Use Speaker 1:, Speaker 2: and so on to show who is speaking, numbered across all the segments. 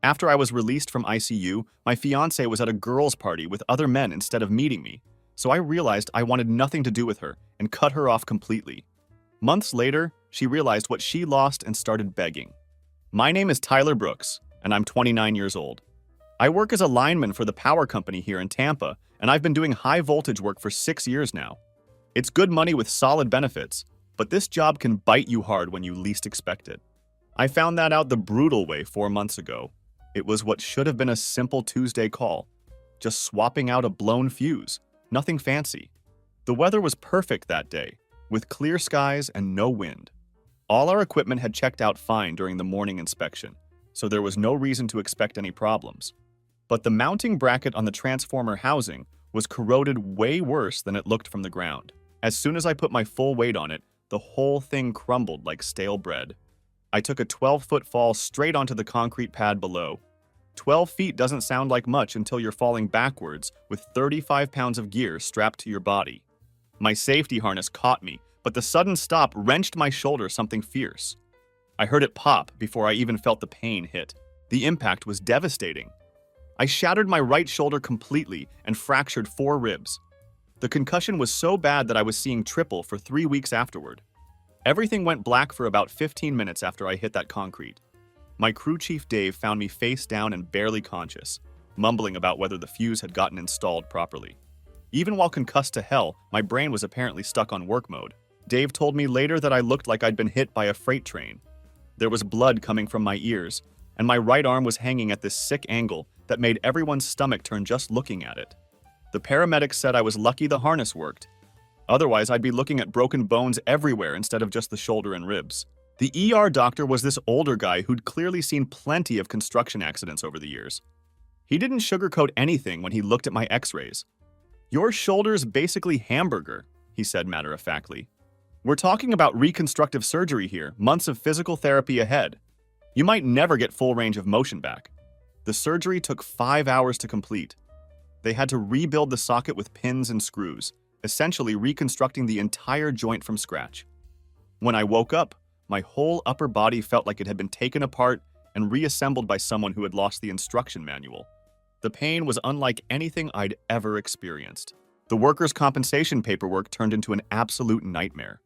Speaker 1: After I was released from ICU, my fiancée was at a girls' party with other men instead of meeting me, so I realized I wanted nothing to do with her and cut her off completely. Months later, she realized what she lost and started begging. My name is Tyler Brooks, and I'm 29 years old. I work as a lineman for the power company here in Tampa, and I've been doing high voltage work for 6 years now. It's good money with solid benefits, but this job can bite you hard when you least expect it. I found that out the brutal way 4 months ago. It was what should have been a simple Tuesday call, just swapping out a blown fuse, nothing fancy. The weather was perfect that day, with clear skies and no wind. All our equipment had checked out fine during the morning inspection, so there was no reason to expect any problems. But the mounting bracket on the transformer housing was corroded way worse than it looked from the ground. As soon as I put my full weight on it, the whole thing crumbled like stale bread. I took a 12-foot fall straight onto the concrete pad below. 12 feet doesn't sound like much until you're falling backwards with 35 pounds of gear strapped to your body. My safety harness caught me, but the sudden stop wrenched my shoulder something fierce. I heard it pop before I even felt the pain hit. The impact was devastating. I shattered my right shoulder completely and fractured 4 ribs. The concussion was so bad that I was seeing triple for 3 weeks afterward. Everything went black for about 15 minutes after I hit that concrete. My crew chief Dave found me face down and barely conscious, mumbling about whether the fuse had gotten installed properly. Even while concussed to hell, my brain was apparently stuck on work mode. Dave told me later that I looked like I'd been hit by a freight train. There was blood coming from my ears, and my right arm was hanging at this sick angle that made everyone's stomach turn just looking at it. The paramedics said I was lucky the harness worked. Otherwise, I'd be looking at broken bones everywhere instead of just the shoulder and ribs. The ER doctor was this older guy who'd clearly seen plenty of construction accidents over the years. He didn't sugarcoat anything when he looked at my x-rays. "Your shoulder's basically hamburger," he said matter-of-factly. "We're talking about reconstructive surgery here, months of physical therapy ahead. You might never get full range of motion back." The surgery took 5 hours to complete. They had to rebuild the socket with pins and screws, essentially reconstructing the entire joint from scratch. When I woke up, my whole upper body felt like it had been taken apart and reassembled by someone who had lost the instruction manual. The pain was unlike anything I'd ever experienced. The workers' compensation paperwork turned into an absolute nightmare.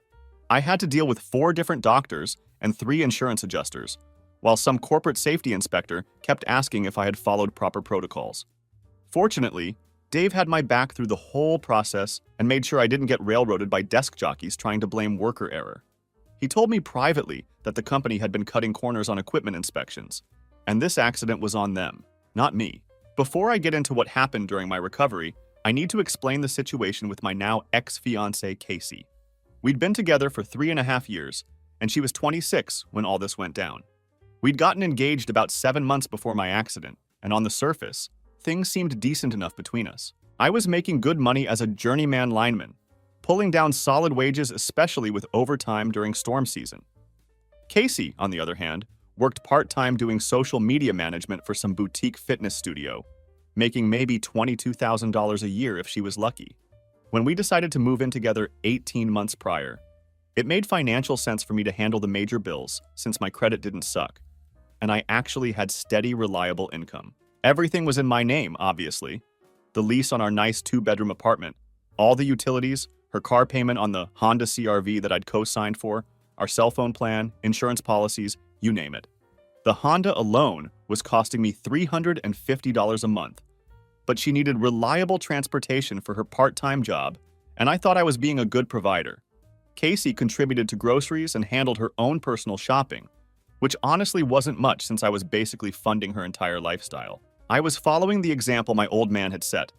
Speaker 1: I had to deal with 4 different doctors and 3 insurance adjusters, while some corporate safety inspector kept asking if I had followed proper protocols. Fortunately, Dave had my back through the whole process and made sure I didn't get railroaded by desk jockeys trying to blame worker error. He told me privately that the company had been cutting corners on equipment inspections, and this accident was on them, not me. Before I get into what happened during my recovery, I need to explain the situation with my now ex-fiancée, Casey. We'd been together for 3.5 years, and she was 26 when all this went down. We'd gotten engaged about 7 months before my accident, and on the surface, things seemed decent enough between us. I was making good money as a journeyman lineman, pulling down solid wages, especially with overtime during storm season. Casey, on the other hand, worked part-time doing social media management for some boutique fitness studio, making maybe $22,000 a year if she was lucky. When we decided to move in together 18 months prior, it made financial sense for me to handle the major bills since my credit didn't suck, and I actually had steady, reliable income. Everything was in my name, obviously. The lease on our nice 2-bedroom apartment, all the utilities, her car payment on the Honda CR-V that I'd co-signed for, our cell phone plan, insurance policies, you name it. The Honda alone was costing me $350 a month, but she needed reliable transportation for her part-time job, and I thought I was being a good provider. Casey contributed to groceries and handled her own personal shopping, which honestly wasn't much since I was basically funding her entire lifestyle. I was following the example my old man had set,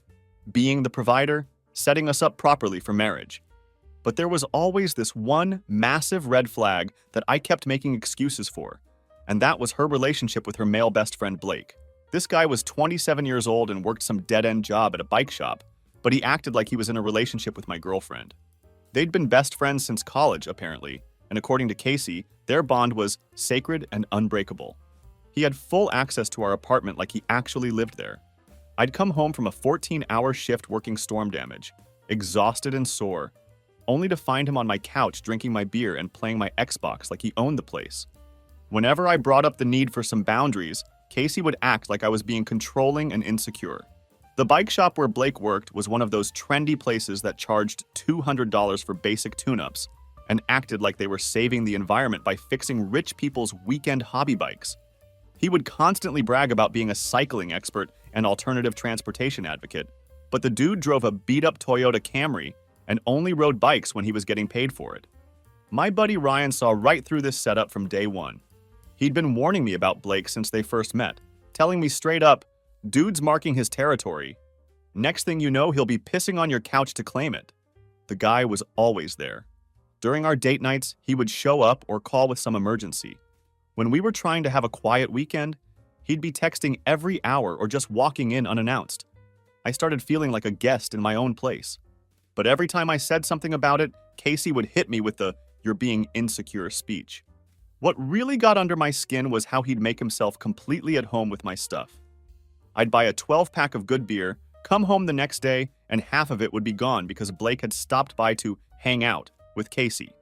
Speaker 1: being the provider, setting us up properly for marriage. But there was always this one massive red flag that I kept making excuses for, and that was her relationship with her male best friend Blake. This guy was 27 years old and worked some dead-end job at a bike shop, but he acted like he was in a relationship with my girlfriend. They'd been best friends since college, apparently, and according to Casey, their bond was sacred and unbreakable. He had full access to our apartment like he actually lived there. I'd come home from a 14-hour shift working storm damage, exhausted and sore, only to find him on my couch drinking my beer and playing my Xbox like he owned the place. Whenever I brought up the need for some boundaries, Casey would act like I was being controlling and insecure. The bike shop where Blake worked was one of those trendy places that charged $200 for basic tune-ups and acted like they were saving the environment by fixing rich people's weekend hobby bikes. He would constantly brag about being a cycling expert and alternative transportation advocate, but the dude drove a beat-up Toyota Camry and only rode bikes when he was getting paid for it. My buddy Ryan saw right through this setup from day one. He'd been warning me about Blake since they first met, telling me straight up, "Dude's marking his territory. Next thing you know, he'll be pissing on your couch to claim it." The guy was always there. During our date nights, he would show up or call with some emergency. When we were trying to have a quiet weekend, he'd be texting every hour or just walking in unannounced. I started feeling like a guest in my own place. But every time I said something about it, Casey would hit me with the "you're being insecure" speech. What really got under my skin was how he'd make himself completely at home with my stuff. I'd buy a 12-pack of good beer, come home the next day, and half of it would be gone because Blake had stopped by to hang out with Casey.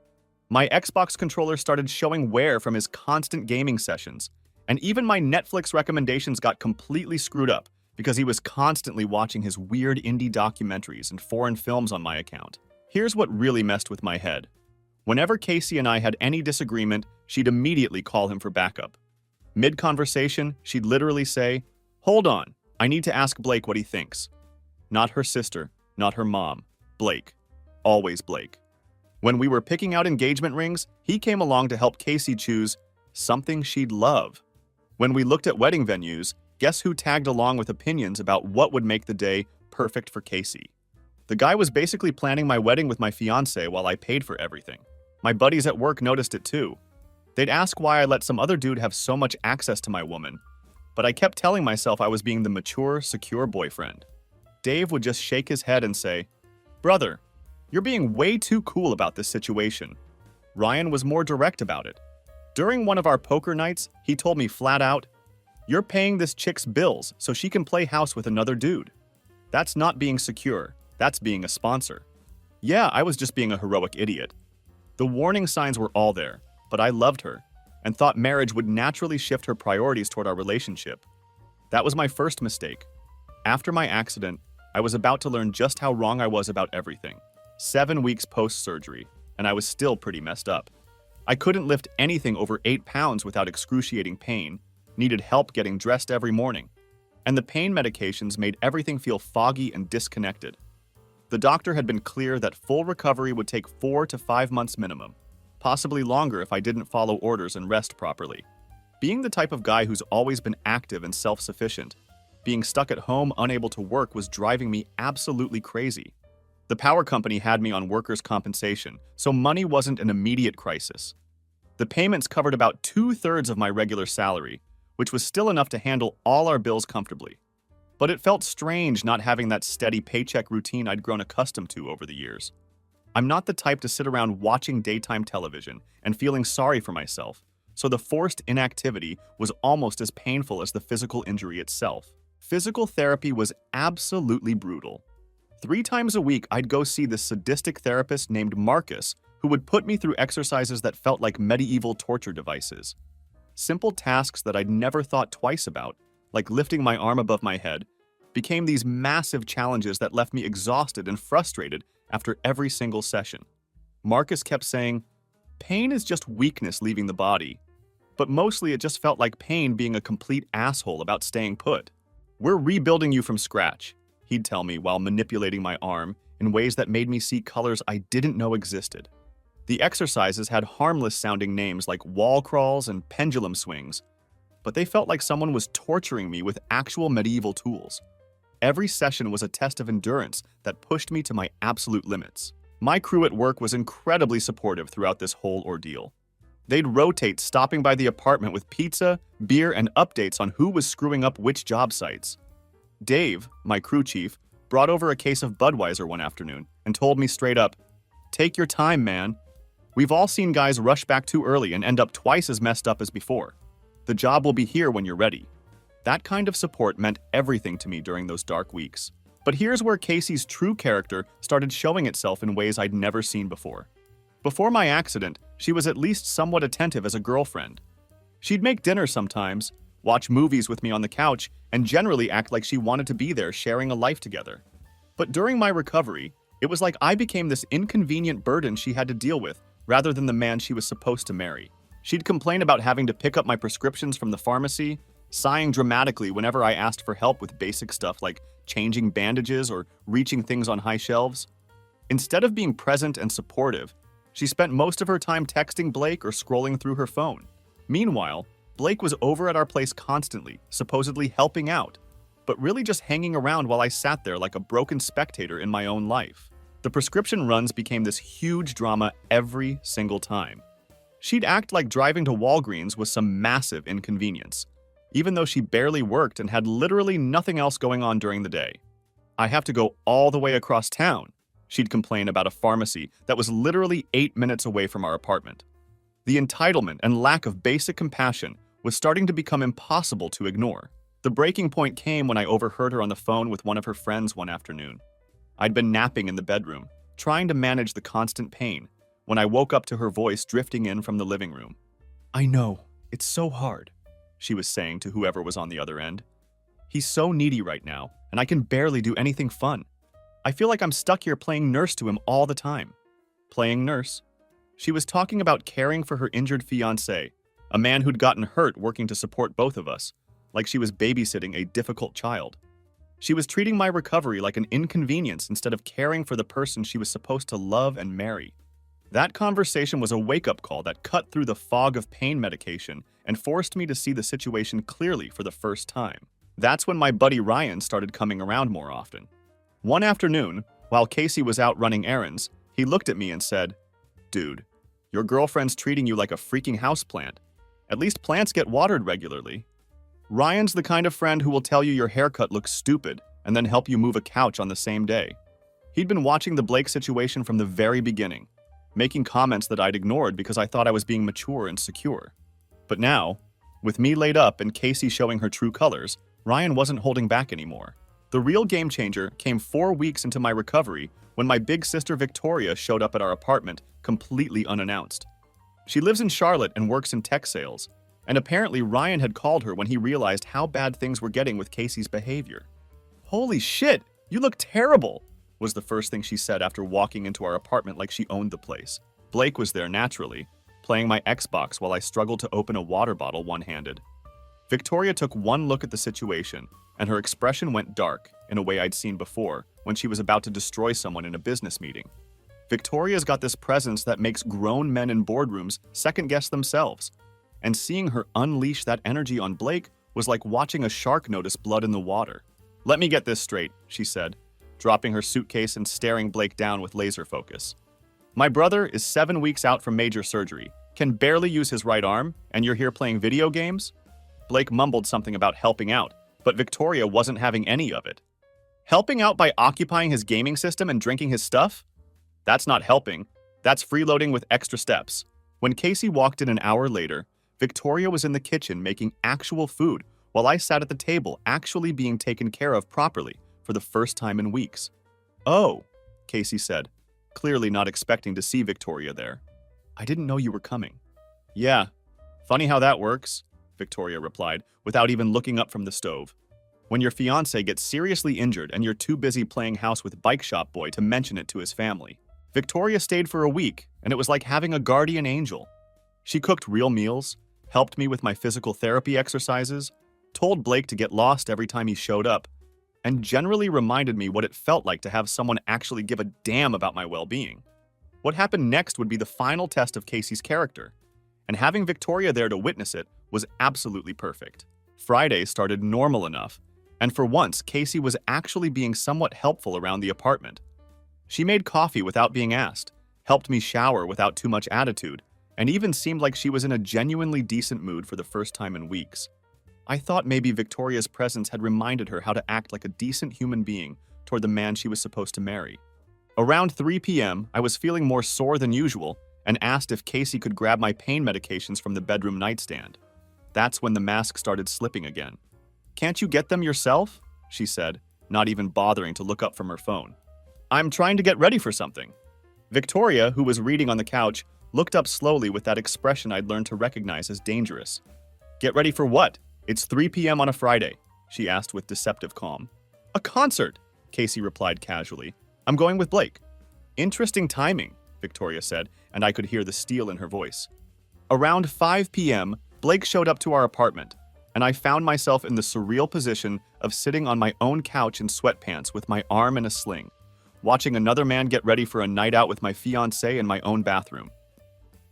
Speaker 1: My Xbox controller started showing wear from his constant gaming sessions, and even my Netflix recommendations got completely screwed up because he was constantly watching his weird indie documentaries and foreign films on my account. Here's what really messed with my head. Whenever Casey and I had any disagreement, she'd immediately call him for backup. Mid-conversation, she'd literally say, "Hold on, I need to ask Blake what he thinks." Not her sister, not her mom. Blake. Always Blake. When we were picking out engagement rings, he came along to help Casey choose something she'd love. When we looked at wedding venues, guess who tagged along with opinions about what would make the day perfect for Casey? The guy was basically planning my wedding with my fiancée while I paid for everything. My buddies at work noticed it too. They'd ask why I let some other dude have so much access to my woman, but I kept telling myself I was being the mature, secure boyfriend. Dave would just shake his head and say, "Brother, you're being way too cool about this situation." Ryan was more direct about it. During one of our poker nights, he told me flat out, "You're paying this chick's bills so she can play house with another dude. That's not being secure, that's being a sponsor." Yeah, I was just being a heroic idiot. The warning signs were all there, but I loved her and thought marriage would naturally shift her priorities toward our relationship. That was my first mistake. After my accident, I was about to learn just how wrong I was about everything. 7 weeks post-surgery, and I was still pretty messed up. I couldn't lift anything over 8 pounds without excruciating pain, needed help getting dressed every morning, and the pain medications made everything feel foggy and disconnected. The doctor had been clear that full recovery would take 4 to 5 months minimum, possibly longer if I didn't follow orders and rest properly. Being the type of guy who's always been active and self-sufficient, being stuck at home unable to work was driving me absolutely crazy. The power company had me on workers' compensation, so money wasn't an immediate crisis. The payments covered about 2/3 of my regular salary, which was still enough to handle all our bills comfortably. But it felt strange not having that steady paycheck routine I'd grown accustomed to over the years. I'm not the type to sit around watching daytime television and feeling sorry for myself, so the forced inactivity was almost as painful as the physical injury itself. Physical therapy was absolutely brutal. 3 times a week, I'd go see this sadistic therapist named Marcus, who would put me through exercises that felt like medieval torture devices. Simple tasks that I'd never thought twice about, like lifting my arm above my head, became these massive challenges that left me exhausted and frustrated after every single session. Marcus kept saying, "Pain is just weakness leaving the body," but mostly it just felt like pain being a complete asshole about staying put. "We're rebuilding you from scratch," he'd tell me while manipulating my arm in ways that made me see colors I didn't know existed. The exercises had harmless-sounding names like wall crawls and pendulum swings, but they felt like someone was torturing me with actual medieval tools. Every session was a test of endurance that pushed me to my absolute limits. My crew at work was incredibly supportive throughout this whole ordeal. They'd rotate stopping by the apartment with pizza, beer, and updates on who was screwing up which job sites. Dave, my crew chief, brought over a case of Budweiser one afternoon and told me straight up, "Take your time, man. We've all seen guys rush back too early and end up twice as messed up as before. The job will be here when you're ready." That kind of support meant everything to me during those dark weeks. But here's where Casey's true character started showing itself in ways I'd never seen before. Before my accident, she was at least somewhat attentive as a girlfriend. She'd make dinner sometimes, watch movies with me on the couch, and generally act like she wanted to be there sharing a life together. But during my recovery, it was like I became this inconvenient burden she had to deal with rather than the man she was supposed to marry. She'd complain about having to pick up my prescriptions from the pharmacy, sighing dramatically whenever I asked for help with basic stuff like changing bandages or reaching things on high shelves. Instead of being present and supportive, she spent most of her time texting Blake or scrolling through her phone. Meanwhile, Blake was over at our place constantly, supposedly helping out, but really just hanging around while I sat there like a broken spectator in my own life. The prescription runs became this huge drama every single time. She'd act like driving to Walgreens was some massive inconvenience, even though she barely worked and had literally nothing else going on during the day. I have to go all the way across town, she'd complain about a pharmacy that was literally 8 minutes away from our apartment. The entitlement and lack of basic compassion was starting to become impossible to ignore. The breaking point came when I overheard her on the phone with one of her friends one afternoon. I'd been napping in the bedroom, trying to manage the constant pain, when I woke up to her voice drifting in from the living room. "I know, it's so hard," she was saying to whoever was on the other end. "He's so needy right now, and I can barely do anything fun. I feel like I'm stuck here playing nurse to him all the time." Playing nurse? She was talking about caring for her injured fiancé, a man who'd gotten hurt working to support both of us, like she was babysitting a difficult child. She was treating my recovery like an inconvenience instead of caring for the person she was supposed to love and marry. That conversation was a wake-up call that cut through the fog of pain medication and forced me to see the situation clearly for the first time. That's when my buddy Ryan started coming around more often. One afternoon, while Casey was out running errands, he looked at me and said, "Dude, your girlfriend's treating you like a freaking houseplant. At least plants get watered regularly." Ryan's the kind of friend who will tell you your haircut looks stupid and then help you move a couch on the same day. He'd been watching the Blake situation from the very beginning, making comments that I'd ignored because I thought I was being mature and secure. But now, with me laid up and Casey showing her true colors, Ryan wasn't holding back anymore. The real game changer came 4 weeks into my recovery when my big sister Victoria showed up at our apartment completely unannounced. She lives in Charlotte and works in tech sales, and apparently Ryan had called her when he realized how bad things were getting with Casey's behavior. "Holy shit, you look terrible," was the first thing she said after walking into our apartment like she owned the place. Blake was there naturally, playing my Xbox while I struggled to open a water bottle one-handed. Victoria took one look at the situation, and her expression went dark in a way I'd seen before when she was about to destroy someone in a business meeting. Victoria's got this presence that makes grown men in boardrooms second-guess themselves, and seeing her unleash that energy on Blake was like watching a shark notice blood in the water. "Let me get this straight," she said, dropping her suitcase and staring Blake down with laser focus. "My brother is 7 weeks out from major surgery, can barely use his right arm, and you're here playing video games?" Blake mumbled something about helping out, but Victoria wasn't having any of it. Helping out by occupying his gaming system and drinking his stuff? That's not helping. That's freeloading with extra steps. When Casey walked in an hour later, Victoria was in the kitchen making actual food while I sat at the table actually being taken care of properly for the first time in weeks. "Oh," Casey said, clearly not expecting to see Victoria there. "I didn't know you were coming." "Yeah, funny how that works," Victoria replied, without even looking up from the stove. "When your fiancé gets seriously injured and you're too busy playing house with Bike Shop Boy to mention it to his family." Victoria stayed for a week, and it was like having a guardian angel. She cooked real meals, helped me with my physical therapy exercises, told Blake to get lost every time he showed up, and generally reminded me what it felt like to have someone actually give a damn about my well-being. What happened next would be the final test of Casey's character, and having Victoria there to witness it was absolutely perfect. Friday started normal enough, and for once, Casey was actually being somewhat helpful around the apartment. She made coffee without being asked, helped me shower without too much attitude, and even seemed like she was in a genuinely decent mood for the first time in weeks. I thought maybe Victoria's presence had reminded her how to act like a decent human being toward the man she was supposed to marry. Around 3 p.m., I was feeling more sore than usual and asked if Casey could grab my pain medications from the bedroom nightstand. That's when the mask started slipping again. "Can't you get them yourself?" she said, not even bothering to look up from her phone. "I'm trying to get ready for something." Victoria, who was reading on the couch, looked up slowly with that expression I'd learned to recognize as dangerous. "Get ready for what?" It's 3 p.m. on a Friday, she asked with deceptive calm. A concert, Casey replied casually. I'm going with Blake. Interesting timing, Victoria said, and I could hear the steel in her voice. Around 5 p.m., Blake showed up to our apartment, and I found myself in the surreal position of sitting on my own couch in sweatpants with my arm in a sling, watching another man get ready for a night out with my fiancée in my own bathroom.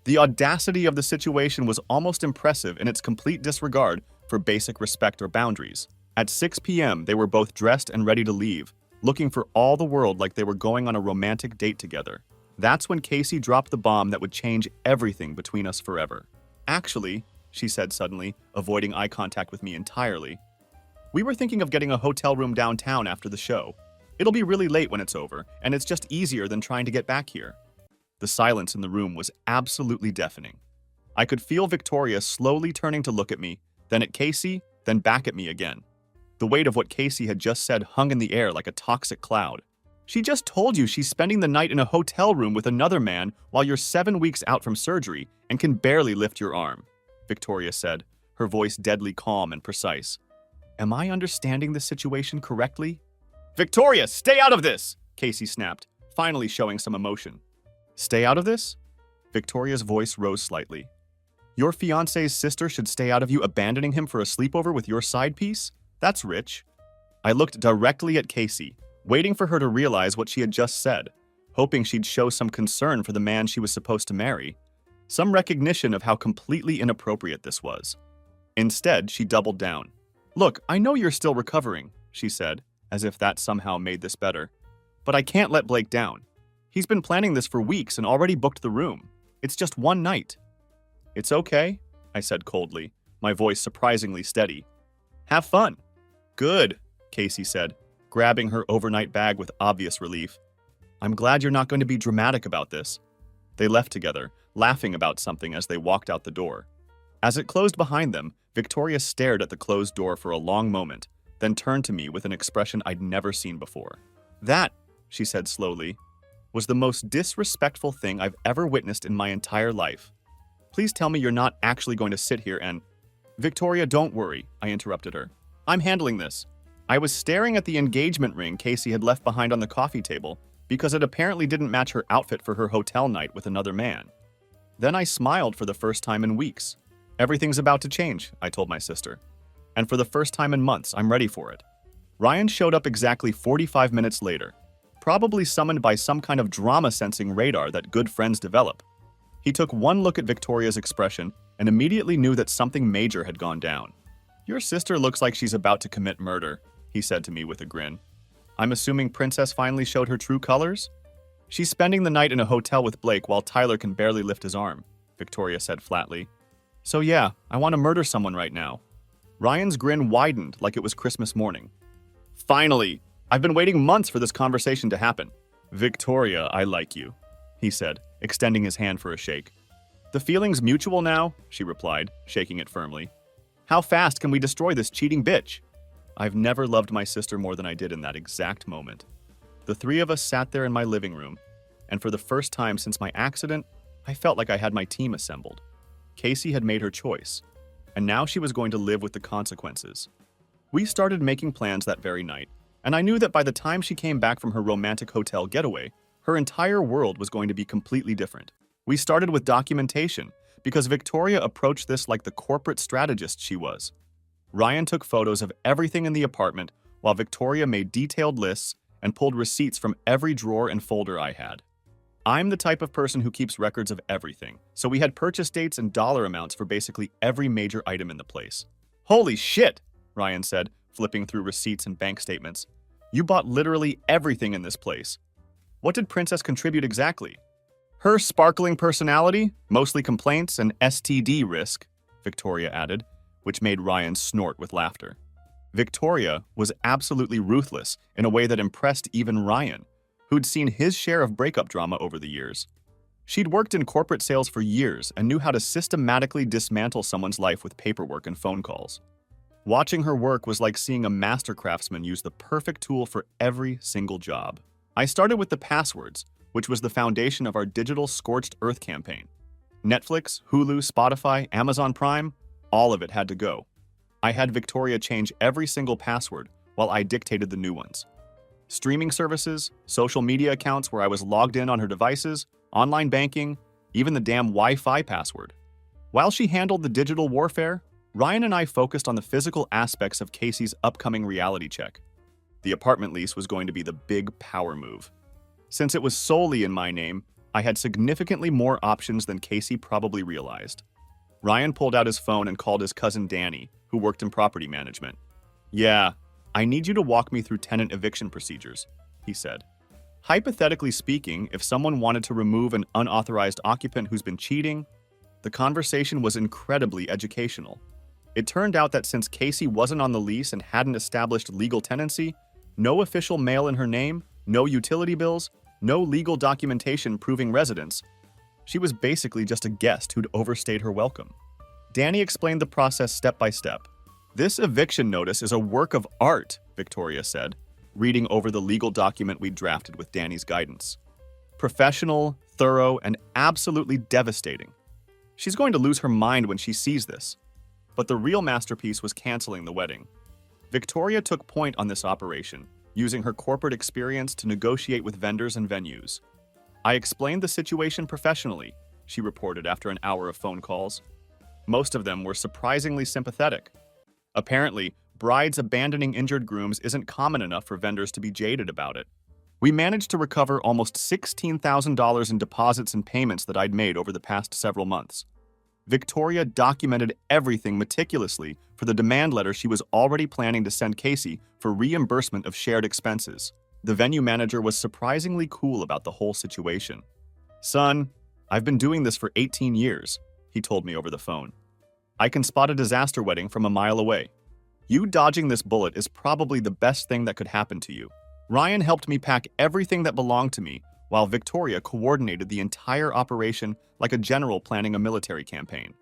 Speaker 1: The audacity of the situation was almost impressive in its complete disregard for basic respect or boundaries. At 6 p.m., they were both dressed and ready to leave, looking for all the world like they were going on a romantic date together. That's when Casey dropped the bomb that would change everything between us forever. Actually, she said suddenly, avoiding eye contact with me entirely, we were thinking of getting a hotel room downtown after the show. It'll be really late when it's over, and it's just easier than trying to get back here. The silence in the room was absolutely deafening. I could feel Victoria slowly turning to look at me, then at Casey, then back at me again. The weight of what Casey had just said hung in the air like a toxic cloud. She just told you she's spending the night in a hotel room with another man while you're 7 weeks out from surgery and can barely lift your arm, Victoria said, her voice deadly calm and precise. Am I understanding the situation correctly? Victoria, stay out of this! Casey snapped, finally showing some emotion. Stay out of this? Victoria's voice rose slightly. Your fiancé's sister should stay out of you abandoning him for a sleepover with your side piece? That's rich. I looked directly at Casey, waiting for her to realize what she had just said, hoping she'd show some concern for the man she was supposed to marry, some recognition of how completely inappropriate this was. Instead, she doubled down. Look, I know you're still recovering, she said, as if that somehow made this better. But I can't let Blake down. He's been planning this for weeks and already booked the room. It's just one night. It's okay, I said coldly, my voice surprisingly steady. Have fun. Good, Casey said, grabbing her overnight bag with obvious relief. I'm glad you're not going to be dramatic about this. They left together, laughing about something as they walked out the door. As it closed behind them, Victoria stared at the closed door for a long moment, then turned to me with an expression I'd never seen before. That, she said slowly, was the most disrespectful thing I've ever witnessed in my entire life. Please tell me you're not actually going to sit here and… Victoria, don't worry, I interrupted her. I'm handling this. I was staring at the engagement ring Casey had left behind on the coffee table because it apparently didn't match her outfit for her hotel night with another man. Then I smiled for the first time in weeks. Everything's about to change, I told my sister. And for the first time in months, I'm ready for it. Ryan showed up exactly 45 minutes later, probably summoned by some kind of drama-sensing radar that good friends develop. He took one look at Victoria's expression and immediately knew that something major had gone down. Your sister looks like she's about to commit murder, he said to me with a grin. I'm assuming Princess finally showed her true colors? She's spending the night in a hotel with Blake while Tyler can barely lift his arm, Victoria said flatly. So yeah, I want to murder someone right now. Ryan's grin widened like it was Christmas morning. Finally! I've been waiting months for this conversation to happen. Victoria, I like you, he said, extending his hand for a shake. The feeling's mutual now, she replied, shaking it firmly. How fast can we destroy this cheating bitch? I've never loved my sister more than I did in that exact moment. The three of us sat there in my living room, and for the first time since my accident, I felt like I had my team assembled. Casey had made her choice, and now she was going to live with the consequences. We started making plans that very night, and I knew that by the time she came back from her romantic hotel getaway, her entire world was going to be completely different. We started with documentation, because Victoria approached this like the corporate strategist she was. Ryan took photos of everything in the apartment, while Victoria made detailed lists and pulled receipts from every drawer and folder I had. I'm the type of person who keeps records of everything, so we had purchase dates and dollar amounts for basically every major item in the place. Holy shit, Ryan said, flipping through receipts and bank statements. You bought literally everything in this place. What did Princess contribute exactly? Her sparkling personality, mostly complaints, and STD risk, Victoria added, which made Ryan snort with laughter. Victoria was absolutely ruthless in a way that impressed even Ryan, who'd seen his share of breakup drama over the years. She'd worked in corporate sales for years and knew how to systematically dismantle someone's life with paperwork and phone calls. Watching her work was like seeing a master craftsman use the perfect tool for every single job. I started with the passwords, which was the foundation of our digital Scorched Earth campaign. Netflix, Hulu, Spotify, Amazon Prime, all of it had to go. I had Victoria change every single password while I dictated the new ones. Streaming services, social media accounts where I was logged in on her devices, online banking, even the damn Wi-Fi password. While she handled the digital warfare, Ryan and I focused on the physical aspects of Casey's upcoming reality check. The apartment lease was going to be the big power move. Since it was solely in my name, I had significantly more options than Casey probably realized. Ryan pulled out his phone and called his cousin Danny, who worked in property management. "Yeah, I need you to walk me through tenant eviction procedures," he said. Hypothetically speaking, if someone wanted to remove an unauthorized occupant who's been cheating, the conversation was incredibly educational. It turned out that since Casey wasn't on the lease and hadn't established legal tenancy, no official mail in her name, no utility bills, no legal documentation proving residence, she was basically just a guest who'd overstayed her welcome. Danny explained the process step by step. "This eviction notice is a work of art," Victoria said, reading over the legal document we'd drafted with Danny's guidance. "Professional, thorough, and absolutely devastating. She's going to lose her mind when she sees this." But the real masterpiece was canceling the wedding. Victoria took point on this operation, using her corporate experience to negotiate with vendors and venues. "I explained the situation professionally," she reported after an hour of phone calls. Most of them were surprisingly sympathetic. Apparently, brides abandoning injured grooms isn't common enough for vendors to be jaded about it. We managed to recover almost $16,000 in deposits and payments that I'd made over the past several months. Victoria documented everything meticulously for the demand letter she was already planning to send Casey for reimbursement of shared expenses. The venue manager was surprisingly cool about the whole situation. "Son, I've been doing this for 18 years, he told me over the phone. "I can spot a disaster wedding from a mile away. You dodging this bullet is probably the best thing that could happen to you." Ryan helped me pack everything that belonged to me, while Victoria coordinated the entire operation like a general planning a military campaign.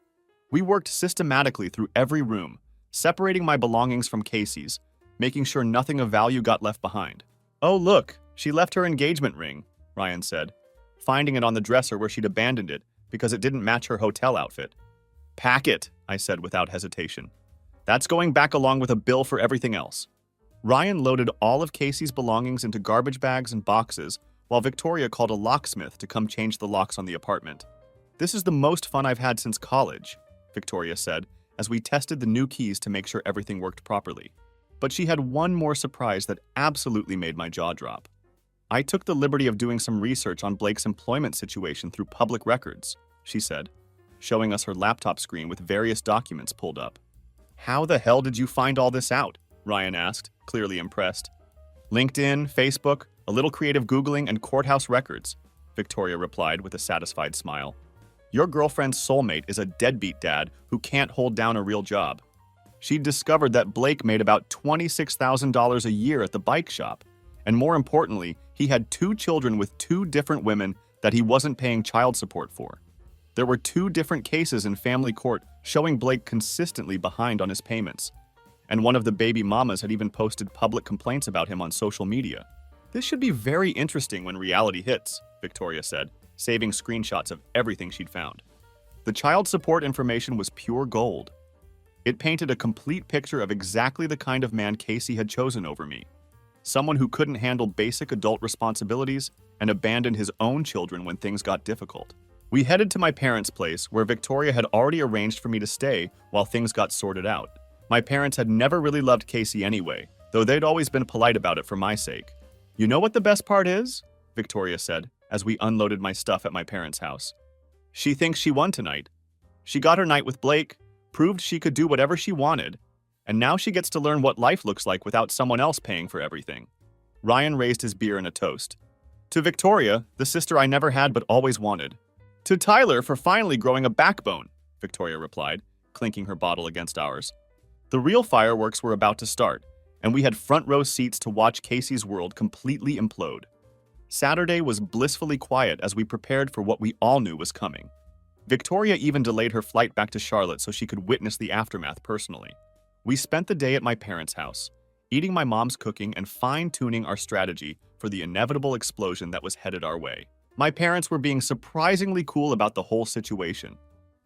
Speaker 1: We worked systematically through every room, separating my belongings from Casey's, making sure nothing of value got left behind. "Oh, look, she left her engagement ring," Ryan said, finding it on the dresser where she'd abandoned it because it didn't match her hotel outfit. "Pack it," I said without hesitation. "That's going back along with a bill for everything else." Ryan loaded all of Casey's belongings into garbage bags and boxes, while Victoria called a locksmith to come change the locks on the apartment. "This is the most fun I've had since college," Victoria said, as we tested the new keys to make sure everything worked properly. But she had one more surprise that absolutely made my jaw drop. "I took the liberty of doing some research on Blake's employment situation through public records," she said, showing us her laptop screen with various documents pulled up. "How the hell did you find all this out?" Ryan asked, clearly impressed. "LinkedIn, Facebook, a little creative Googling, and courthouse records," Victoria replied with a satisfied smile. "Your girlfriend's soulmate is a deadbeat dad who can't hold down a real job. She'd discovered that Blake made about $26,000 a year at the bike shop, and more importantly, he had 2 children with 2 different women that he wasn't paying child support for. There were 2 different cases in family court showing Blake consistently behind on his payments, and one of the baby mamas had even posted public complaints about him on social media. This should be very interesting when reality hits, Victoria said, saving screenshots of everything she'd found. The child support information was pure gold. It painted a complete picture of exactly the kind of man Casey had chosen over me. Someone who couldn't handle basic adult responsibilities and abandoned his own children when things got difficult. We headed to my parents' place, where Victoria had already arranged for me to stay while things got sorted out. My parents had never really loved Casey anyway, though they'd always been polite about it for my sake. "You know what the best part is?" Victoria said, as we unloaded my stuff at my parents' house. "She thinks she won tonight. She got her night with Blake, proved she could do whatever she wanted, and now she gets to learn what life looks like without someone else paying for everything." Ryan raised his beer in a toast. "To Victoria, the sister I never had but always wanted." "To Tyler for finally growing a backbone," Victoria replied, clinking her bottle against ours. The real fireworks were about to start, and we had front row seats to watch Casey's world completely implode. Saturday was blissfully quiet as we prepared for what we all knew was coming. Victoria even delayed her flight back to Charlotte so she could witness the aftermath personally. We spent the day at my parents' house, eating my mom's cooking and fine-tuning our strategy for the inevitable explosion that was headed our way. My parents were being surprisingly cool about the whole situation.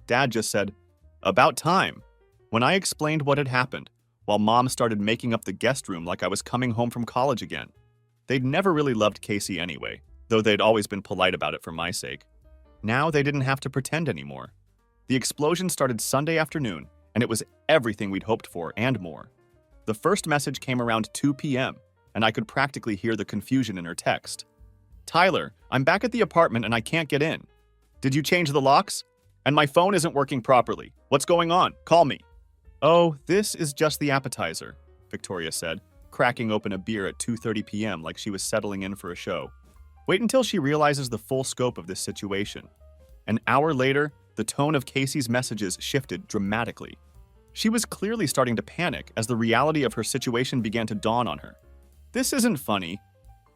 Speaker 1: Dad just said, "About time," When I explained what had happened, while Mom started making up the guest room like I was coming home from college again. They'd never really loved Casey anyway, though they'd always been polite about it for my sake. Now they didn't have to pretend anymore. The explosion started Sunday afternoon, and it was everything we'd hoped for and more. The first message came around 2 p.m., and I could practically hear the confusion in her text. "Tyler, I'm back at the apartment and I can't get in. Did you change the locks? And my phone isn't working properly. What's going on? Call me." "Oh, this is just the appetizer," Victoria said, cracking open a beer at 2:30 p.m. like she was settling in for a show. Wait until she realizes the full scope of this situation. An hour later, the tone of Casey's messages shifted dramatically. She was clearly starting to panic as the reality of her situation began to dawn on her. "This isn't funny.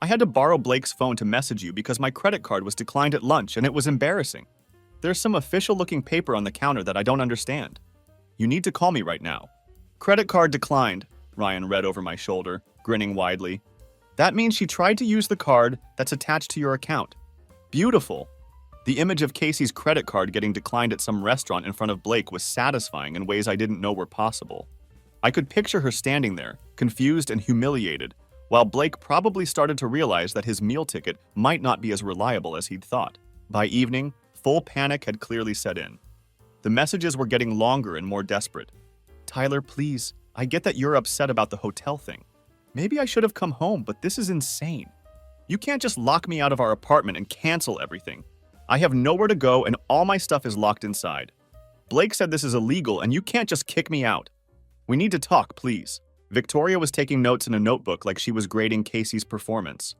Speaker 1: I had to borrow Blake's phone to message you because my credit card was declined at lunch and it was embarrassing. There's some official-looking paper on the counter that I don't understand. You need to call me right now." "Credit card declined," Ryan read over my shoulder, grinning widely. "That means she tried to use the card that's attached to your account." Beautiful. The image of Casey's credit card getting declined at some restaurant in front of Blake was satisfying in ways I didn't know were possible. I could picture her standing there, confused and humiliated, while Blake probably started to realize that his meal ticket might not be as reliable as he'd thought. By evening, full panic had clearly set in. The messages were getting longer and more desperate. "Tyler, please, I get that you're upset about the hotel thing. Maybe I should have come home, but this is insane. You can't just lock me out of our apartment and cancel everything. I have nowhere to go and all my stuff is locked inside. Blake said this is illegal and you can't just kick me out. We need to talk, please." Victoria was taking notes in a notebook like she was grading Casey's performance.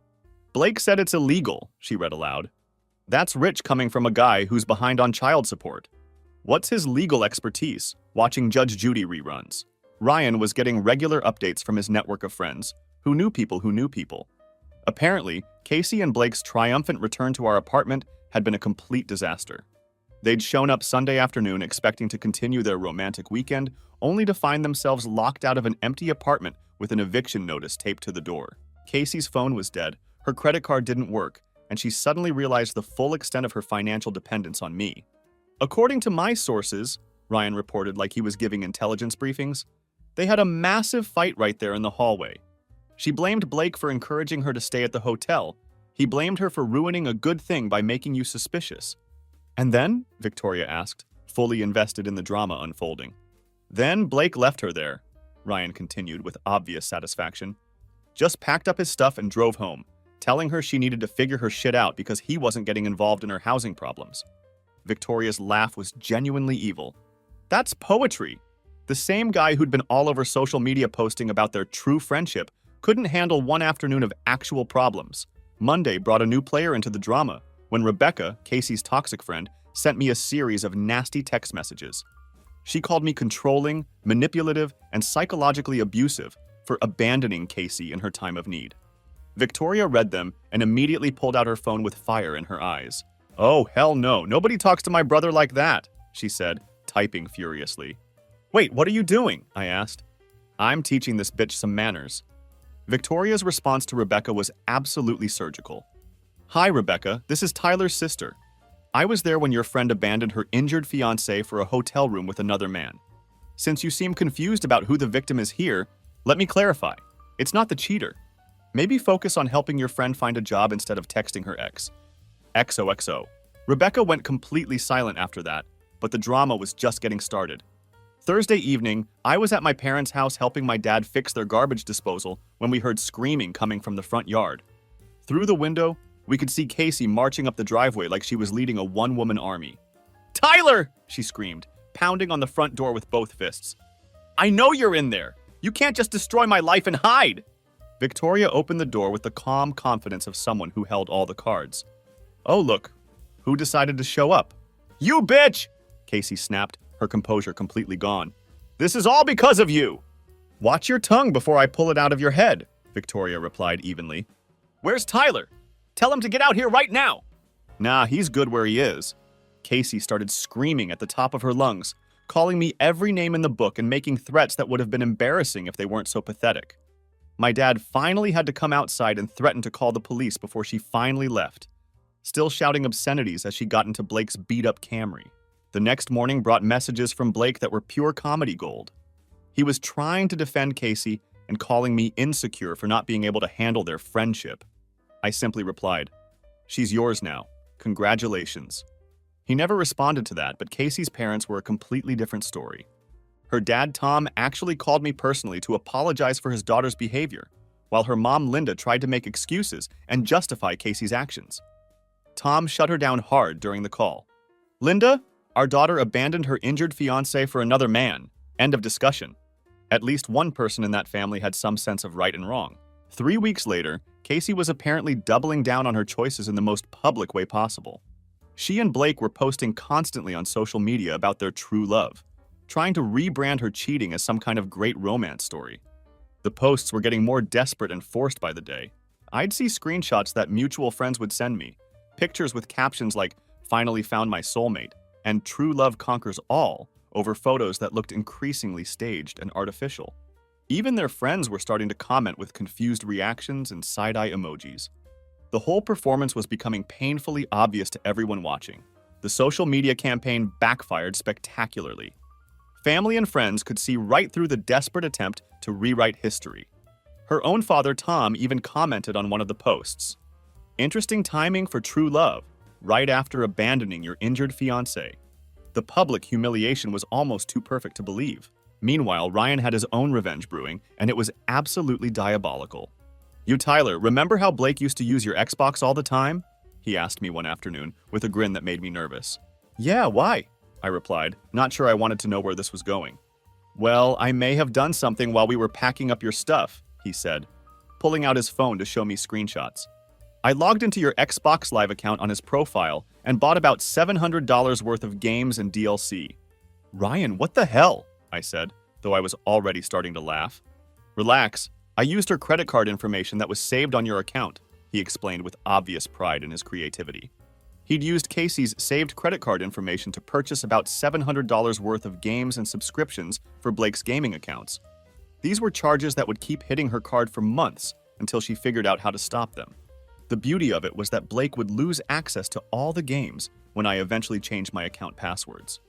Speaker 1: "Blake said it's illegal," she read aloud. "That's rich coming from a guy who's behind on child support. What's his legal expertise? Watching Judge Judy reruns." Ryan was getting regular updates from his network of friends, who knew people who knew people. Apparently, Casey and Blake's triumphant return to our apartment had been a complete disaster. They'd shown up Sunday afternoon expecting to continue their romantic weekend, only to find themselves locked out of an empty apartment with an eviction notice taped to the door. Casey's phone was dead, her credit card didn't work, and she suddenly realized the full extent of her financial dependence on me. "According to my sources," Ryan reported like he was giving intelligence briefings, "they had a massive fight right there in the hallway. She blamed Blake for encouraging her to stay at the hotel. He blamed her for ruining a good thing by making you suspicious." "And then?" Victoria asked, fully invested in the drama unfolding. "Then Blake left her there," Ryan continued with obvious satisfaction. "Just packed up his stuff and drove home, telling her she needed to figure her shit out because he wasn't getting involved in her housing problems." Victoria's laugh was genuinely evil. "That's poetry. The same guy who'd been all over social media posting about their true friendship couldn't handle one afternoon of actual problems. Monday brought a new player into the drama when Rebecca, Casey's toxic friend, sent me a series of nasty text messages. She called me controlling, manipulative, and psychologically abusive for abandoning Casey in her time of need. Victoria read them and immediately pulled out her phone with fire in her eyes. "Oh, hell no, nobody talks to my brother like that," she said, typing furiously. "Wait, what are you doing?" I asked. "I'm teaching this bitch some manners." Victoria's response to Rebecca was absolutely surgical. "Hi, Rebecca, this is Tyler's sister. I was there when your friend abandoned her injured fiancé for a hotel room with another man. Since you seem confused about who the victim is here, let me clarify. It's not the cheater. Maybe focus on helping your friend find a job instead of texting her ex. XOXO. Rebecca went completely silent after that, but the drama was just getting started. Thursday evening, I was at my parents' house helping my dad fix their garbage disposal when we heard screaming coming from the front yard. Through the window, we could see Casey marching up the driveway like she was leading a one-woman army. "Tyler!" she screamed, pounding on the front door with both fists. "I know you're in there! You can't just destroy my life and hide!" Victoria opened the door with the calm confidence of someone who held all the cards. "Oh, look. Who decided to show up?" "You bitch!" Casey snapped, her composure completely gone. "This is all because of you!" "Watch your tongue before I pull it out of your head," Victoria replied evenly. "Where's Tyler? Tell him to get out here right now!" "Nah, he's good where he is." Casey started screaming at the top of her lungs, calling me every name in the book and making threats that would have been embarrassing if they weren't so pathetic. My dad finally had to come outside and threaten to call the police before she finally left, still shouting obscenities as she got into Blake's beat-up Camry. The next morning brought messages from Blake that were pure comedy gold. He was trying to defend Casey and calling me insecure for not being able to handle their friendship. I simply replied, "She's yours now. Congratulations." He never responded to that, but Casey's parents were a completely different story. Her dad, Tom, actually called me personally to apologize for his daughter's behavior, while her mom, Linda, tried to make excuses and justify Casey's actions. Tom shut her down hard during the call. "Linda, our daughter abandoned her injured fiancé for another man. End of discussion." At least one person in that family had some sense of right and wrong. 3 weeks later, Casey was apparently doubling down on her choices in the most public way possible. She and Blake were posting constantly on social media about their true love, trying to rebrand her cheating as some kind of great romance story. The posts were getting more desperate and forced by the day. I'd see screenshots that mutual friends would send me, pictures with captions like, "Finally found my soulmate," and "True love conquers all," over photos that looked increasingly staged and artificial. Even their friends were starting to comment with confused reactions and side-eye emojis. The whole performance was becoming painfully obvious to everyone watching. The social media campaign backfired spectacularly. Family and friends could see right through the desperate attempt to rewrite history. Her own father, Tom, even commented on one of the posts. "Interesting timing for true love, right after abandoning your injured fiancé." The public humiliation was almost too perfect to believe. Meanwhile, Ryan had his own revenge brewing, and it was absolutely diabolical. "You, Tyler, remember how Blake used to use your Xbox all the time?" he asked me one afternoon, with a grin that made me nervous. "Yeah, why?" I replied, not sure I wanted to know where this was going. "Well, I may have done something while we were packing up your stuff," he said, pulling out his phone to show me screenshots. "I logged into your Xbox Live account on his profile and bought about $700 worth of games and DLC. "Ryan, what the hell?" I said, though I was already starting to laugh. "Relax. I used her credit card information that was saved on your account," he explained with obvious pride in his creativity. He'd used Casey's saved credit card information to purchase about $700 worth of games and subscriptions for Blake's gaming accounts. These were charges that would keep hitting her card for months until she figured out how to stop them. The beauty of it was that Blake would lose access to all the games when I eventually changed my account passwords.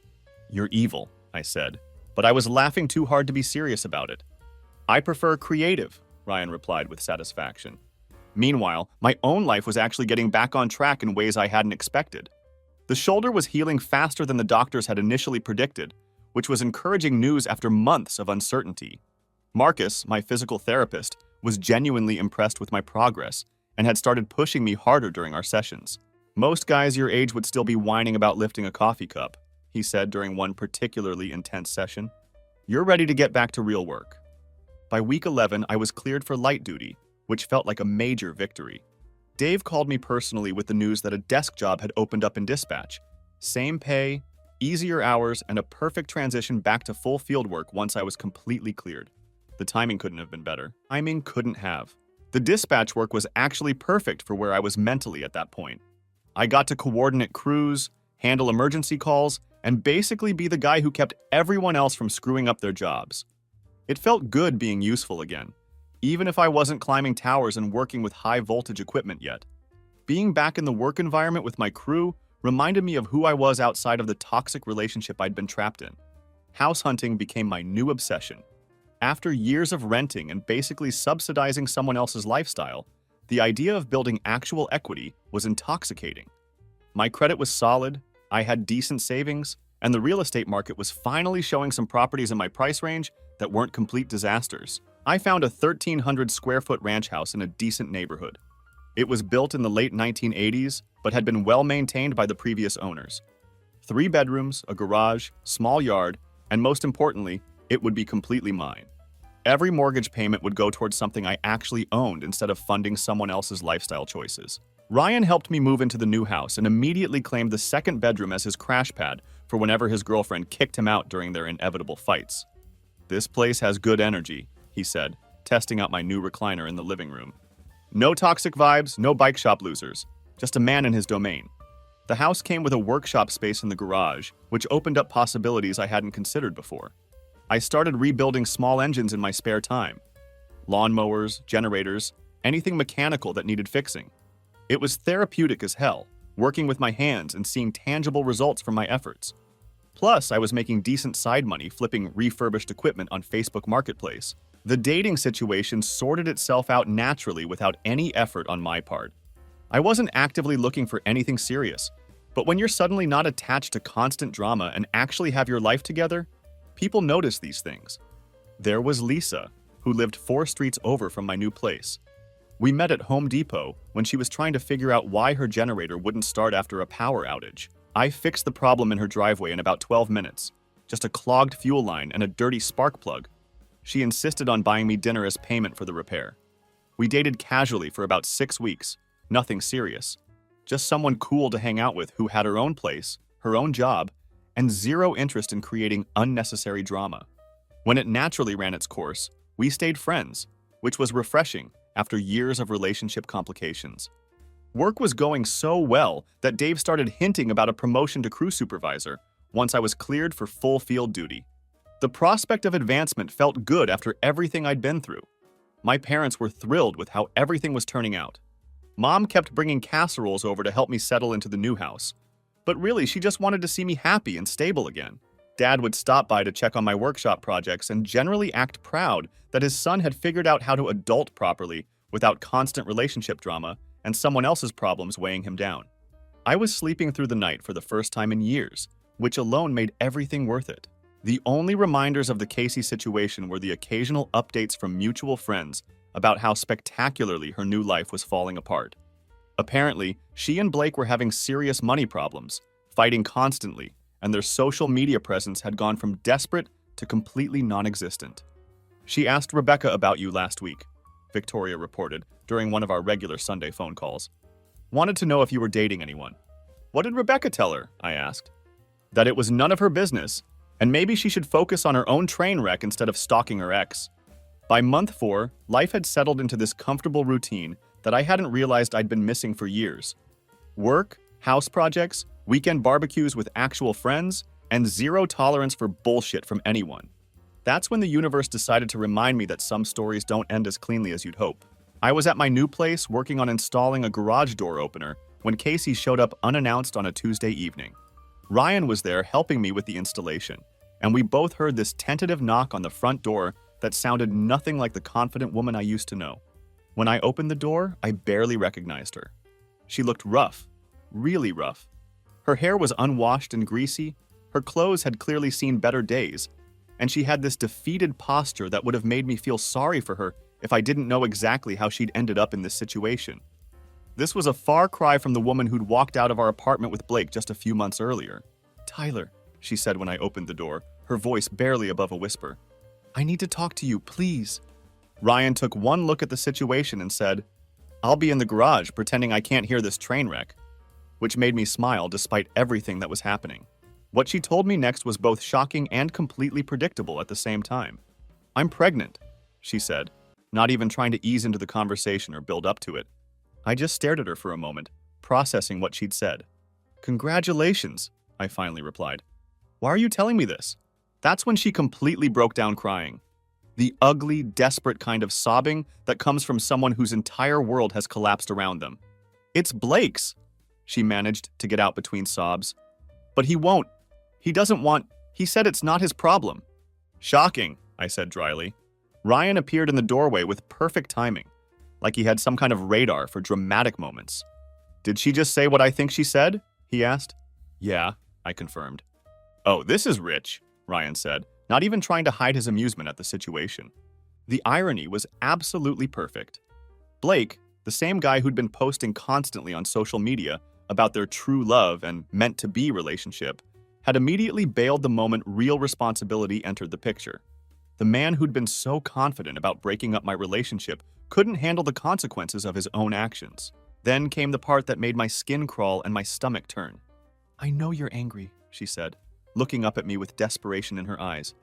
Speaker 1: "You're evil," I said, but I was laughing too hard to be serious about it. "I prefer creative," Ryan replied with satisfaction. Meanwhile, my own life was actually getting back on track in ways I hadn't expected. The shoulder was healing faster than the doctors had initially predicted, which was encouraging news after months of uncertainty. Marcus, my physical therapist, was genuinely impressed with my progress and had started pushing me harder during our sessions. "Most guys your age would still be whining about lifting a coffee cup," he said during one particularly intense session. "You're ready to get back to real work." By week 11, I was cleared for light duty, which felt like a major victory. Dave called me personally with the news that a desk job had opened up in dispatch. Same pay, easier hours, and a perfect transition back to full field work once I was completely cleared. The timing couldn't have been better. I mean, couldn't have. The dispatch work was actually perfect for where I was mentally at that point. I got to coordinate crews, handle emergency calls, and basically be the guy who kept everyone else from screwing up their jobs. It felt good being useful again, even if I wasn't climbing towers and working with high-voltage equipment yet. Being back in the work environment with my crew reminded me of who I was outside of the toxic relationship I'd been trapped in. House hunting became my new obsession. After years of renting and basically subsidizing someone else's lifestyle, the idea of building actual equity was intoxicating. My credit was solid, I had decent savings, and the real estate market was finally showing some properties in my price range that weren't complete disasters. I found a 1,300 square foot ranch house in a decent neighborhood. It was built in the late 1980s, but had been well maintained by the previous owners. 3 bedrooms, a garage, small yard, and most importantly, it would be completely mine. Every mortgage payment would go towards something I actually owned instead of funding someone else's lifestyle choices. Ryan helped me move into the new house and immediately claimed the second bedroom as his crash pad for whenever his girlfriend kicked him out during their inevitable fights. "This place has good energy," he said, testing out my new recliner in the living room. "No toxic vibes, no bike shop losers. Just a man in his domain." The house came with a workshop space in the garage, which opened up possibilities I hadn't considered before. I started rebuilding small engines in my spare time. Lawnmowers, generators, anything mechanical that needed fixing. It was therapeutic as hell, working with my hands and seeing tangible results from my efforts. Plus, I was making decent side money flipping refurbished equipment on Facebook Marketplace. The dating situation sorted itself out naturally without any effort on my part. I wasn't actively looking for anything serious, but when you're suddenly not attached to constant drama and actually have your life together, people notice these things. There was Lisa, who lived 4 streets over from my new place. We met at Home Depot when she was trying to figure out why her generator wouldn't start after a power outage. I fixed the problem in her driveway in about 12 minutes. Just a clogged fuel line and a dirty spark plug. She insisted on buying me dinner as payment for the repair. We dated casually for about 6 weeks. Nothing serious. Just someone cool to hang out with who had her own place, her own job, and zero interest in creating unnecessary drama. When it naturally ran its course, we stayed friends, which was refreshing after years of relationship complications. Work was going so well that Dave started hinting about a promotion to crew supervisor once I was cleared for full field duty. The prospect of advancement felt good after everything I'd been through. My parents were thrilled with how everything was turning out. Mom kept bringing casseroles over to help me settle into the new house. But really, she just wanted to see me happy and stable again. Dad would stop by to check on my workshop projects and generally act proud that his son had figured out how to adult properly without constant relationship drama and someone else's problems weighing him down. I was sleeping through the night for the first time in years, which alone made everything worth it. The only reminders of the Casey situation were the occasional updates from mutual friends about how spectacularly her new life was falling apart. Apparently, she and Blake were having serious money problems, fighting constantly, and their social media presence had gone from desperate to completely non-existent. "She asked Rebecca about you last week," Victoria reported during one of our regular Sunday phone calls. "Wanted to know if you were dating anyone." "What did Rebecca tell her?" I asked. "That it was none of her business, and maybe she should focus on her own train wreck instead of stalking her ex." By month 4, life had settled into this comfortable routine that I hadn't realized I'd been missing for years. Work, house projects, weekend barbecues with actual friends, and zero tolerance for bullshit from anyone. That's when the universe decided to remind me that some stories don't end as cleanly as you'd hope. I was at my new place working on installing a garage door opener when Casey showed up unannounced on a Tuesday evening. Ryan was there helping me with the installation, and we both heard this tentative knock on the front door that sounded nothing like the confident woman I used to know. When I opened the door, I barely recognized her. She looked rough, really rough. Her hair was unwashed and greasy, her clothes had clearly seen better days, and she had this defeated posture that would have made me feel sorry for her if I didn't know exactly how she'd ended up in this situation. This was a far cry from the woman who'd walked out of our apartment with Blake just a few months earlier. "Tyler," she said when I opened the door, her voice barely above a whisper. "I need to talk to you, please." Ryan took one look at the situation and said, "I'll be in the garage pretending I can't hear this train wreck," which made me smile despite everything that was happening. What she told me next was both shocking and completely predictable at the same time. "I'm pregnant," she said, not even trying to ease into the conversation or build up to it. I just stared at her for a moment, processing what she'd said. "Congratulations," I finally replied. "Why are you telling me this?" That's when she completely broke down crying. The ugly, desperate kind of sobbing that comes from someone whose entire world has collapsed around them. "It's Blake's," she managed to get out between sobs. "But he won't. He doesn't want. He said it's not his problem." "Shocking," I said dryly. Ryan appeared in the doorway with perfect timing, like he had some kind of radar for dramatic moments. "Did she just say what I think she said?" he asked. "Yeah," I confirmed. "Oh, this is rich," Ryan said, not even trying to hide his amusement at the situation. The irony was absolutely perfect. Blake, the same guy who'd been posting constantly on social media about their true love and meant-to-be relationship, had immediately bailed the moment real responsibility entered the picture. The man who'd been so confident about breaking up my relationship couldn't handle the consequences of his own actions. Then came the part that made my skin crawl and my stomach turn. "I know you're angry," she said, looking up at me with desperation in her eyes.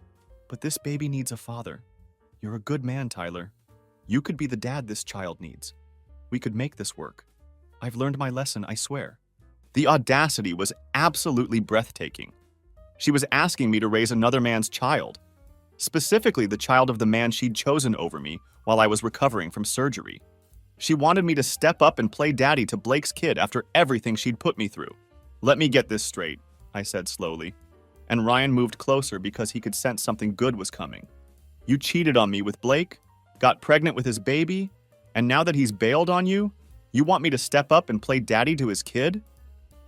Speaker 1: "But this baby needs a father. You're a good man, Tyler. You could be the dad this child needs. We could make this work. I've learned my lesson, I swear." The audacity was absolutely breathtaking. She was asking me to raise another man's child, specifically the child of the man she'd chosen over me while I was recovering from surgery. She wanted me to step up and play daddy to Blake's kid after everything she'd put me through. "Let me get this straight," I said slowly. and Ryan moved closer because he could sense something good was coming. You cheated on me with Blake, got pregnant with his baby, and now that he's bailed on you, you want me to step up and play daddy to his kid?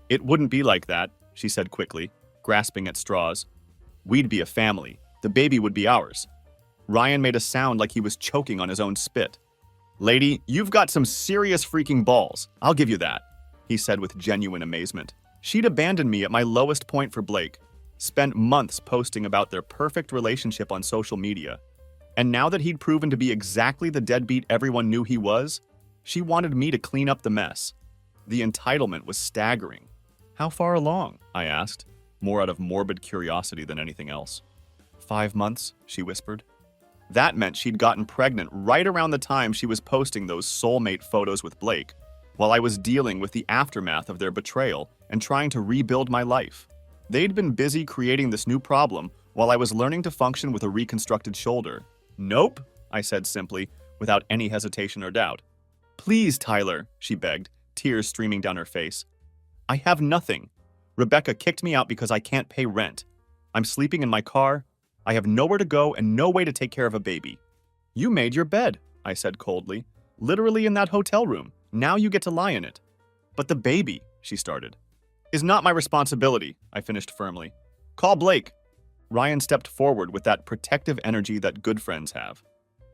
Speaker 1: It wouldn't be like that, she said quickly, grasping at straws. We'd be a family. The baby would be ours. Ryan made a sound like he was choking on his own spit. Lady, you've got some serious freaking balls. I'll give you that, he said with genuine amazement. She'd abandoned me at my lowest point for Blake, spent months posting about their perfect relationship on social media, and now that he'd proven to be exactly the deadbeat everyone knew he was, she wanted me to clean up the mess. The entitlement was staggering. How far along? I asked, more out of morbid curiosity than anything else. 5 months, she whispered. That meant she'd gotten pregnant right around the time she was posting those soulmate photos with Blake, while I was dealing with the aftermath of their betrayal and trying to rebuild my life. They'd been busy creating this new problem while I was learning to function with a reconstructed shoulder. Nope, I said simply, without any hesitation or doubt. Please, Tyler, she begged, tears streaming down her face. I have nothing. Rebecca kicked me out because I can't pay rent. I'm sleeping in my car. I have nowhere to go and no way to take care of a baby. You made your bed, I said coldly. Literally in that hotel room. Now you get to lie in it. But the baby, she started. Is not my responsibility, I finished firmly. Call Blake. Ryan stepped forward with that protective energy that good friends have.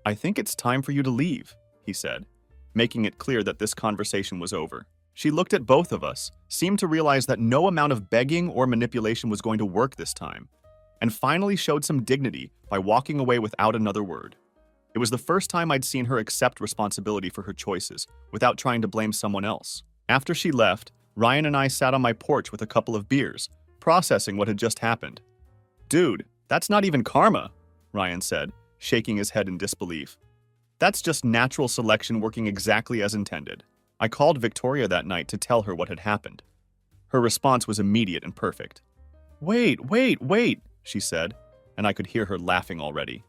Speaker 1: I think it's time for you to leave, he said, making it clear that this conversation was over. She looked at both of us, seemed to realize that no amount of begging or manipulation was going to work this time, and finally showed some dignity by walking away without another word. It was the first time I'd seen her accept responsibility for her choices without trying to blame someone else. After she left, Ryan and I sat on my porch with a couple of beers, processing what had just happened. Dude, that's not even karma, Ryan said, shaking his head in disbelief. That's just natural selection working exactly as intended. I called Victoria that night to tell her what had happened. Her response was immediate and perfect. Wait, she said, and I could hear her laughing already.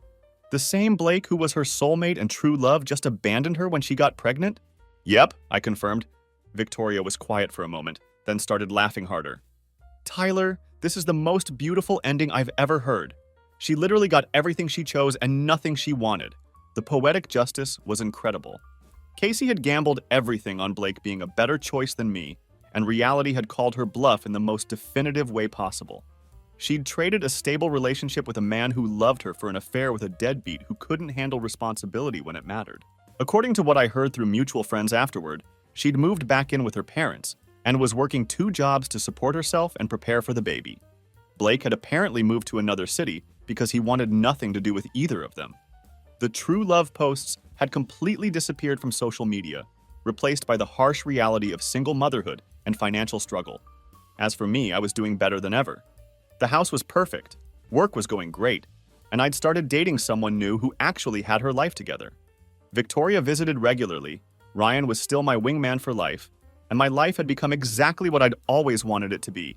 Speaker 1: The same Blake who was her soulmate and true love just abandoned her when she got pregnant? Yep, I confirmed. Victoria was quiet for a moment, then started laughing harder. Tyler, this is the most beautiful ending I've ever heard. She literally got everything she chose and nothing she wanted. The poetic justice was incredible. Casey had gambled everything on Blake being a better choice than me, and reality had called her bluff in the most definitive way possible. She'd traded a stable relationship with a man who loved her for an affair with a deadbeat who couldn't handle responsibility when it mattered. According to what I heard through mutual friends afterward, she'd moved back in with her parents and was working 2 jobs to support herself and prepare for the baby. Blake had apparently moved to another city because he wanted nothing to do with either of them. The true love posts had completely disappeared from social media, replaced by the harsh reality of single motherhood and financial struggle. As for me, I was doing better than ever. The house was perfect, work was going great, and I'd started dating someone new who actually had her life together. Victoria visited regularly, Ryan was still my wingman for life, and my life had become exactly what I'd always wanted it to be.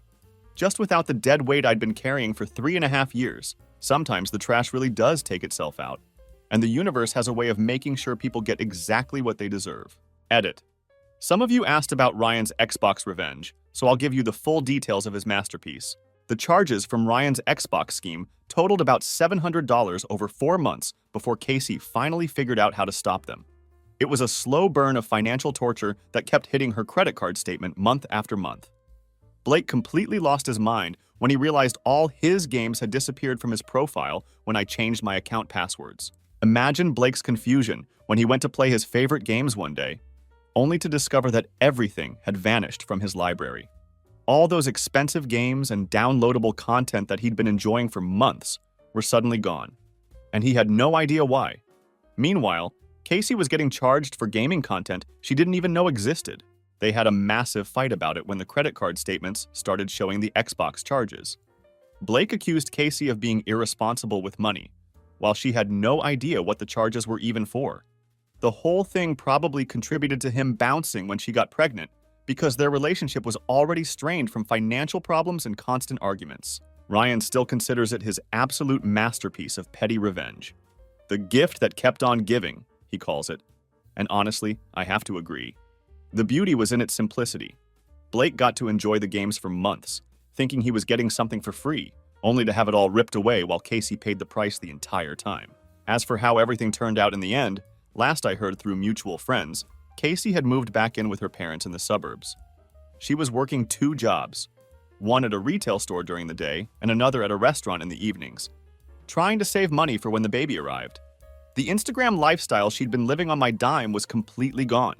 Speaker 1: Just without the dead weight I'd been carrying for 3.5 years. Sometimes the trash really does take itself out, and the universe has a way of making sure people get exactly what they deserve. Edit. Some of you asked about Ryan's Xbox revenge, so I'll give you the full details of his masterpiece. The charges from Ryan's Xbox scheme totaled about $700 over 4 months before Casey finally figured out how to stop them. It was a slow burn of financial torture that kept hitting her credit card statement month after month. Blake completely lost his mind when he realized all his games had disappeared from his profile when I changed my account passwords. Imagine Blake's confusion when he went to play his favorite games one day, only to discover that everything had vanished from his library. All those expensive games and downloadable content that he'd been enjoying for months were suddenly gone, and he had no idea why. Meanwhile, Casey was getting charged for gaming content she didn't even know existed. They had a massive fight about it when the credit card statements started showing the Xbox charges. Blake accused Casey of being irresponsible with money, while she had no idea what the charges were even for. The whole thing probably contributed to him bouncing when she got pregnant, because their relationship was already strained from financial problems and constant arguments. Ryan still considers it his absolute masterpiece of petty revenge. The gift that kept on giving, he calls it. And honestly, I have to agree. The beauty was in its simplicity. Blake got to enjoy the games for months, thinking he was getting something for free, only to have it all ripped away while Casey paid the price the entire time. As for how everything turned out in the end, last I heard through mutual friends, Casey had moved back in with her parents in the suburbs. She was working 2 jobs, one at a retail store during the day and another at a restaurant in the evenings, trying to save money for when the baby arrived. The Instagram lifestyle she'd been living on my dime was completely gone,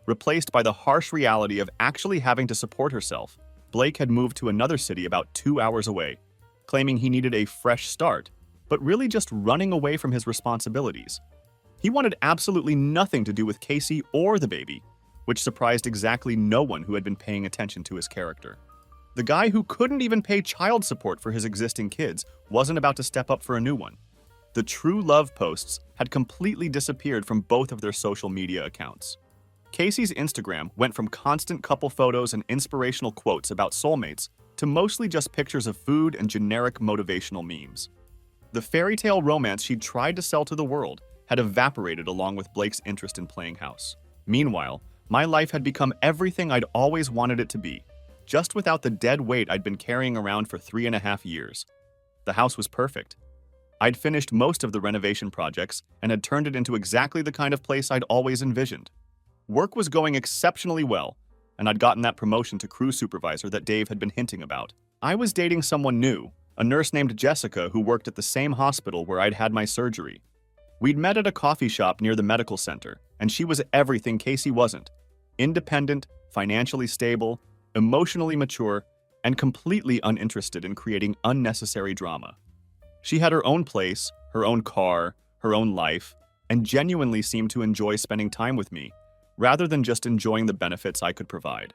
Speaker 1: replaced by the harsh reality of actually having to support herself. Blake had moved to another city about 2 hours away, claiming he needed a fresh start, but really just running away from his responsibilities. He wanted absolutely nothing to do with Casey or the baby, which surprised exactly no one who had been paying attention to his character. The guy who couldn't even pay child support for his existing kids wasn't about to step up for a new one. The true love posts had completely disappeared from both of their social media accounts. Casey's Instagram went from constant couple photos and inspirational quotes about soulmates to mostly just pictures of food and generic motivational memes. The fairy tale romance she'd tried to sell to the world had evaporated along with Blake's interest in playing house. Meanwhile, my life had become everything I'd always wanted it to be, just without the dead weight I'd been carrying around for 3.5 years. The house was perfect. I'd finished most of the renovation projects and had turned it into exactly the kind of place I'd always envisioned. Work was going exceptionally well, and I'd gotten that promotion to crew supervisor that Dave had been hinting about. I was dating someone new, a nurse named Jessica who worked at the same hospital where I'd had my surgery. We'd met at a coffee shop near the medical center, and she was everything Casey wasn't. Independent, financially stable, emotionally mature, and completely uninterested in creating unnecessary drama. She had her own place, her own car, her own life, and genuinely seemed to enjoy spending time with me, rather than just enjoying the benefits I could provide.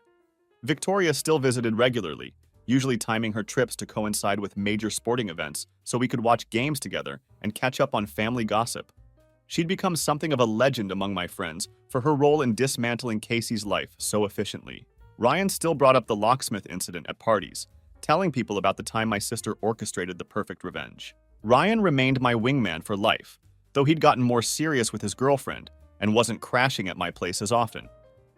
Speaker 1: Victoria still visited regularly, usually timing her trips to coincide with major sporting events so we could watch games together and catch up on family gossip. She'd become something of a legend among my friends for her role in dismantling Casey's life so efficiently. Ryan still brought up the locksmith incident at parties, telling people about the time my sister orchestrated the perfect revenge. Ryan remained my wingman for life, though he'd gotten more serious with his girlfriend and wasn't crashing at my place as often.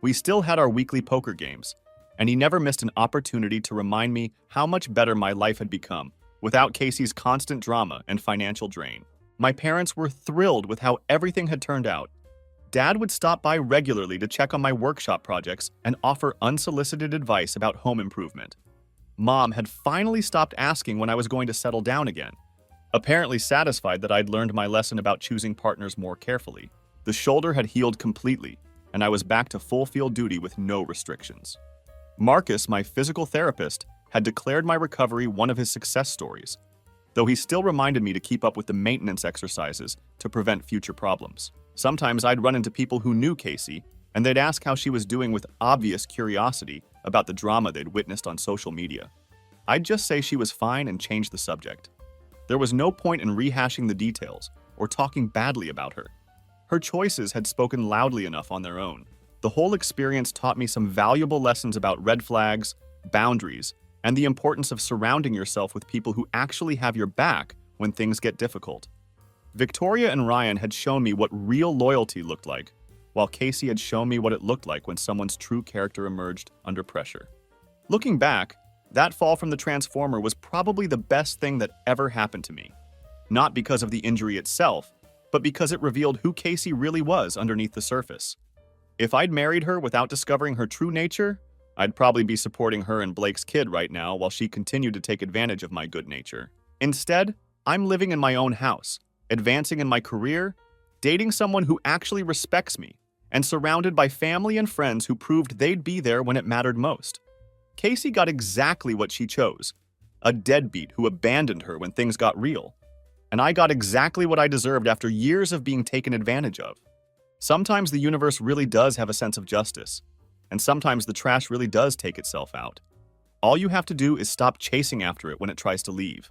Speaker 1: We still had our weekly poker games, and he never missed an opportunity to remind me how much better my life had become without Casey's constant drama and financial drain. My parents were thrilled with how everything had turned out. Dad would stop by regularly to check on my workshop projects and offer unsolicited advice about home improvement. Mom had finally stopped asking when I was going to settle down again, apparently satisfied that I'd learned my lesson about choosing partners more carefully. The shoulder had healed completely, and I was back to full field duty with no restrictions. Marcus, my physical therapist, had declared my recovery one of his success stories, though he still reminded me to keep up with the maintenance exercises to prevent future problems. Sometimes I'd run into people who knew Casey, and they'd ask how she was doing with obvious curiosity about the drama they'd witnessed on social media. I'd just say she was fine and change the subject. There was no point in rehashing the details or talking badly about her. Her choices had spoken loudly enough on their own. The whole experience taught me some valuable lessons about red flags, boundaries, and the importance of surrounding yourself with people who actually have your back when things get difficult. Victoria and Ryan had shown me what real loyalty looked like, while Casey had shown me what it looked like when someone's true character emerged under pressure. Looking back, that fall from the Transformer was probably the best thing that ever happened to me. Not because of the injury itself, but because it revealed who Casey really was underneath the surface. If I'd married her without discovering her true nature, I'd probably be supporting her and Blake's kid right now while she continued to take advantage of my good nature. Instead, I'm living in my own house, advancing in my career, dating someone who actually respects me, and surrounded by family and friends who proved they'd be there when it mattered most. Casey got exactly what she chose, a deadbeat who abandoned her when things got real. And I got exactly what I deserved after years of being taken advantage of. Sometimes the universe really does have a sense of justice, and sometimes the trash really does take itself out. All you have to do is stop chasing after it when it tries to leave.